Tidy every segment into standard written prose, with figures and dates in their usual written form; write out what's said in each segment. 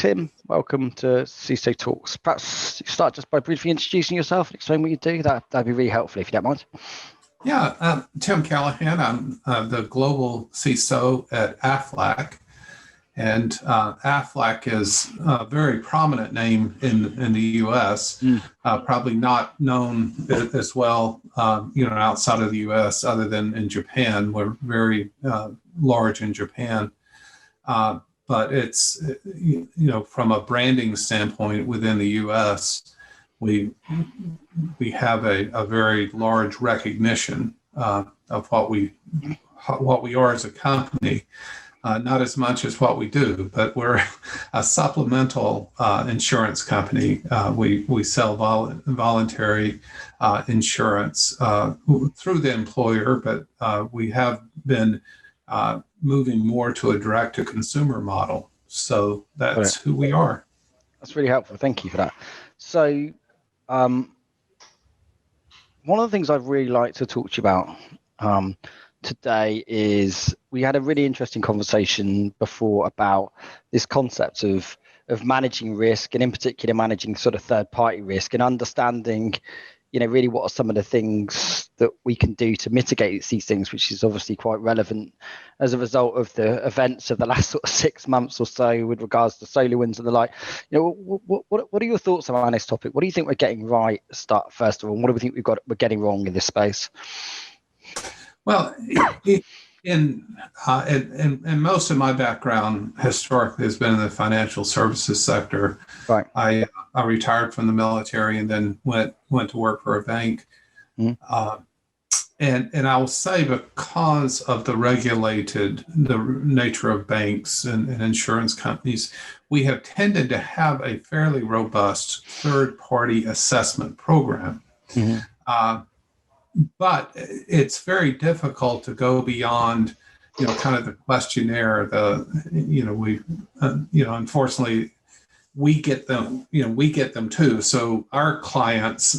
Tim, welcome to CISO Talks. Perhaps you start just by briefly introducing yourself and explain what you do. That'd be really helpful if you don't mind. Yeah, Tim Callahan. I'm the global CISO at Aflac. And Aflac is a very prominent name in the U.S., probably not known as well, outside of the U.S. other than in Japan. We're very large in Japan. But it's, from a branding standpoint within the U.S., we have a very large recognition of what we are as a company. Not as much as what we do, but we're a supplemental insurance company. We sell voluntary insurance through the employer, but we have been moving more to a direct-to-consumer model. So that's who we are. That's really helpful. Thank you for that. So one of the things I'd really like to talk to you about today is we had a really interesting conversation before about this concept of managing risk, and in particular managing sort of third-party risk, and understanding, really what are some of the things that we can do to mitigate these things, which is obviously quite relevant as a result of the events of the last sort of 6 months or so with regards to solar winds and the like. What are your thoughts around this topic? What do you think we're getting right first of all? And what do we think we're getting wrong in this space? Well, in most of my background historically has been in the financial services sector. Right. I retired from the military and then went to work for a bank. And I will say, because of the nature of banks and insurance companies, we have tended to have a fairly robust third-party assessment program. But it's very difficult to go beyond, kind of the questionnaire. Unfortunately, we get them too. So our clients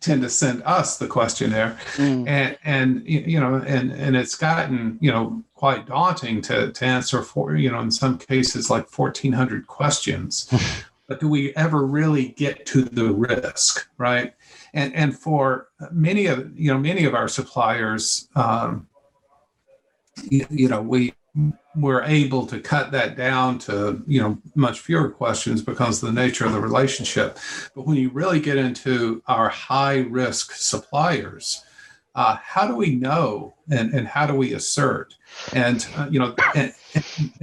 tend to send us the questionnaire, and it's gotten quite daunting to answer for in some cases like 1,400 questions. But do we ever really get to the risk, right? And for many of our suppliers, we're able to cut that down to much fewer questions because of the nature of the relationship. But when you really get into our high risk suppliers, how do we know and how do we assert? And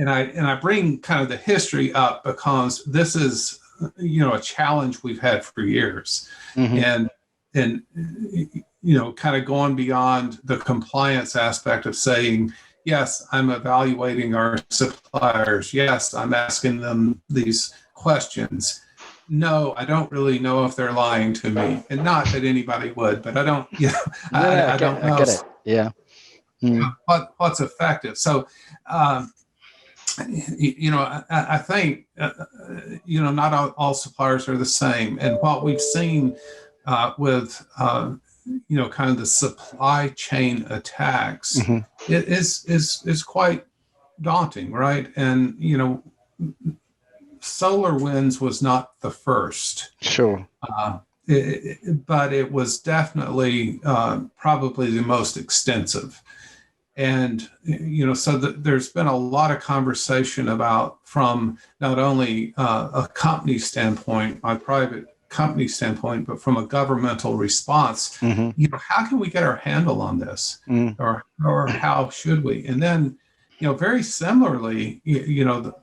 I bring kind of the history up because this is a challenge we've had for years, and kind of going beyond the compliance aspect of saying, yes, I'm evaluating our suppliers. Yes, I'm asking them these questions. No, I don't really know if they're lying to me, and not that anybody would, but I don't. I don't know. I get it. Yeah. What's effective? So, I think not all suppliers are the same, and what we've seen with kind of the supply chain attacks, it is quite daunting, right? And solar winds was not the first. Sure. But it was definitely probably the most extensive. And, so there's been a lot of conversation about, from not only a company standpoint, my private company standpoint, but from a governmental response, how can we get our handle on this, or how should we? And then, very similarly,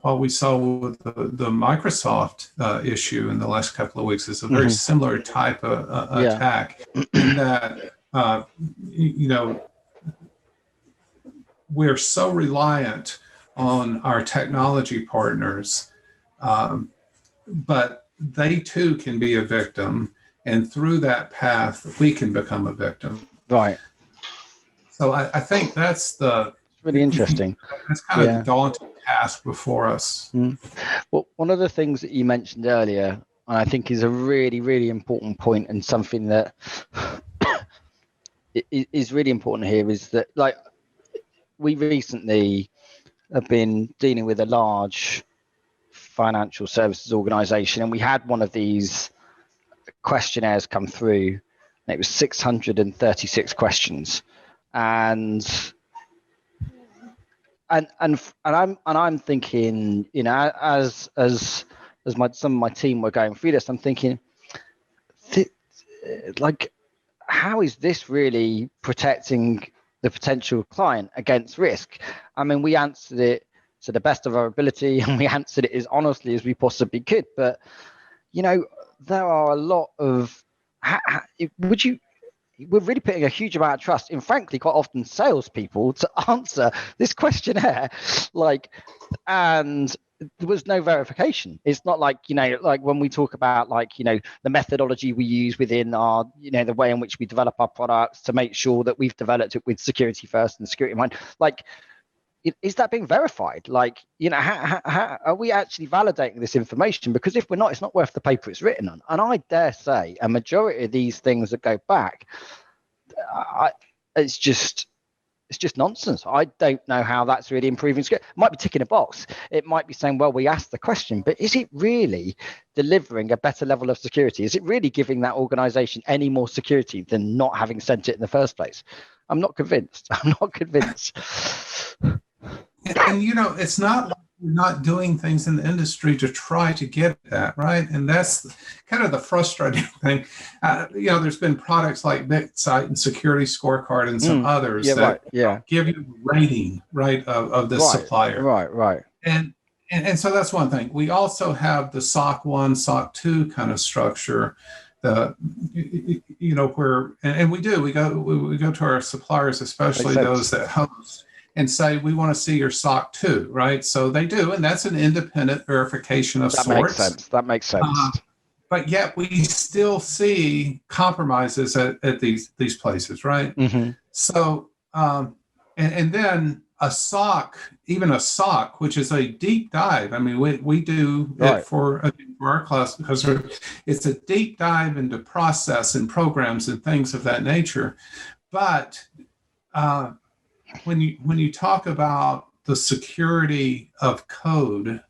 what we saw with the Microsoft issue in the last couple of weeks is a very similar type of attack, in that, we're so reliant on our technology partners, but they too can be a victim, and through that path, we can become a victim. Right. So I think that's really interesting. That's kind of the daunting task before us. Well, one of the things that you mentioned earlier, and I think is a really, really important point, and something that is really important here, is that, like, we recently have been dealing with a large financial services organization, and we had one of these questionnaires come through, and it was 636 questions, and I'm thinking, as some of my team were going through this, I'm thinking, like, how is this really protecting the potential client against risk? I mean, we answered it to the best of our ability, and we answered it as honestly as we possibly could. But, there are a lot of, we're really putting a huge amount of trust in, frankly, quite often salespeople to answer this questionnaire, and there was no verification. It's not like, like when we talk about the methodology we use within our, the way in which we develop our products to make sure that we've developed it with security first and security in mind. Is that being verified? How are we actually validating this information? Because if we're not, it's not worth the paper it's written on. And I dare say a majority of these things that go back, it's just nonsense. I don't know how that's really improving. It might be ticking a box. It might be saying, well, we asked the question, but is it really delivering a better level of security? Is it really giving that organization any more security than not having sent it in the first place? I'm not convinced. And it's not like we're not doing things in the industry to try to get that, right? And that's kind of the frustrating thing. There's been products like BitSight and Security Scorecard and some others that give you a rating, right, of this supplier. Right. And so that's one thing. We also have the SOC 1, SOC 2 kind of structure. Where we go to our suppliers, especially those that host, and say, we want to see your SOC 2, right? So they do, and that's an independent verification of sorts. That makes sense. But yet we still see compromises at these places, right? Mm-hmm. So, and then a SOC, which is a deep dive. I mean, we do it for our class because it's a deep dive into process and programs and things of that nature. But when you talk about the security of code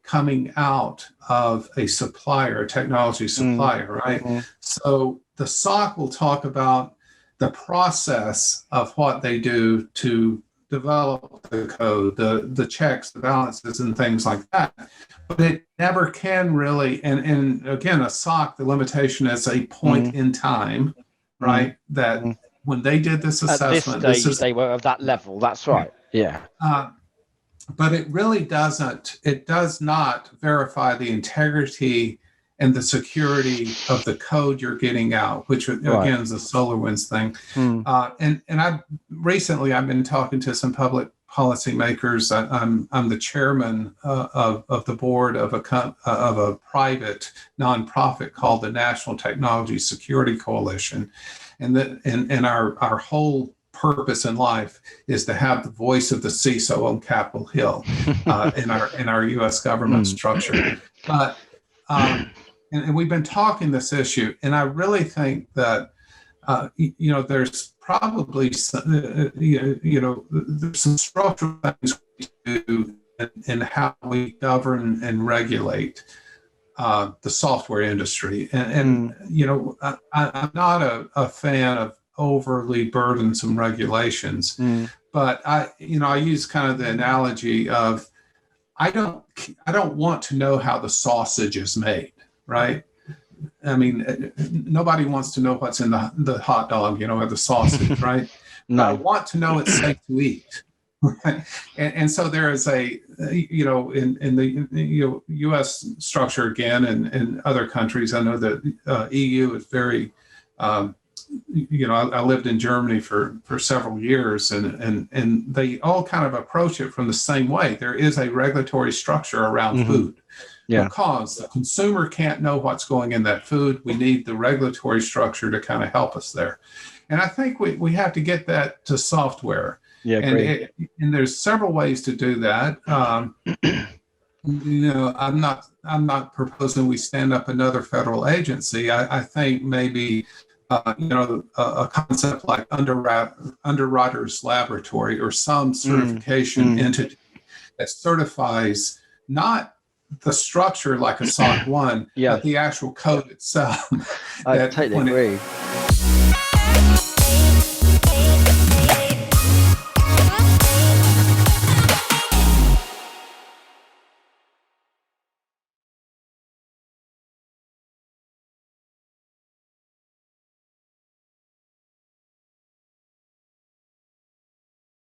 coming out of a supplier, a technology supplier, right? Mm-hmm. So the SOC will talk about the process of what they do to develop the code, the checks, the balances, and things like that. But it never can really, and again, a SOC, the limitation is a point in time, right? That when they did this assessment, at this stage, they were of that level. That's right. Yeah. But it really doesn't. It does not verify the integrity and the security of the code you're getting out, which again is a SolarWinds thing. And I've been talking to some public policy makers. I'm the chairman of the board of a private nonprofit called the National Technology Security Coalition, and our whole purpose in life is to have the voice of the CISO on Capitol Hill in our U.S. government structure. But and we've been talking this issue, and I really think that there's probably some, there's some structural things we do in how we govern and regulate the software industry, and I'm not a fan of overly burdensome regulations, but I use kind of the analogy of I don't want to know how the sausage is made, right? I mean, nobody wants to know what's in the hot dog, or the sausage, right? No. I want to know it's safe to eat, right? And so there is in the U.S. structure again, and other countries. I know that EU is very. I lived in Germany for several years, and they all kind of approach it from the same way. There is a regulatory structure around food. Because the consumer can't know what's going in that food. We need the regulatory structure to kind of help us there. And I think we have to get that to software. And there's several ways to do that. I'm not proposing we stand up another federal agency. I think maybe a concept like Underwriters Laboratory or some certification entity that certifies not the structure like a SOC 1, Yeah. but the actual code itself. I totally agree.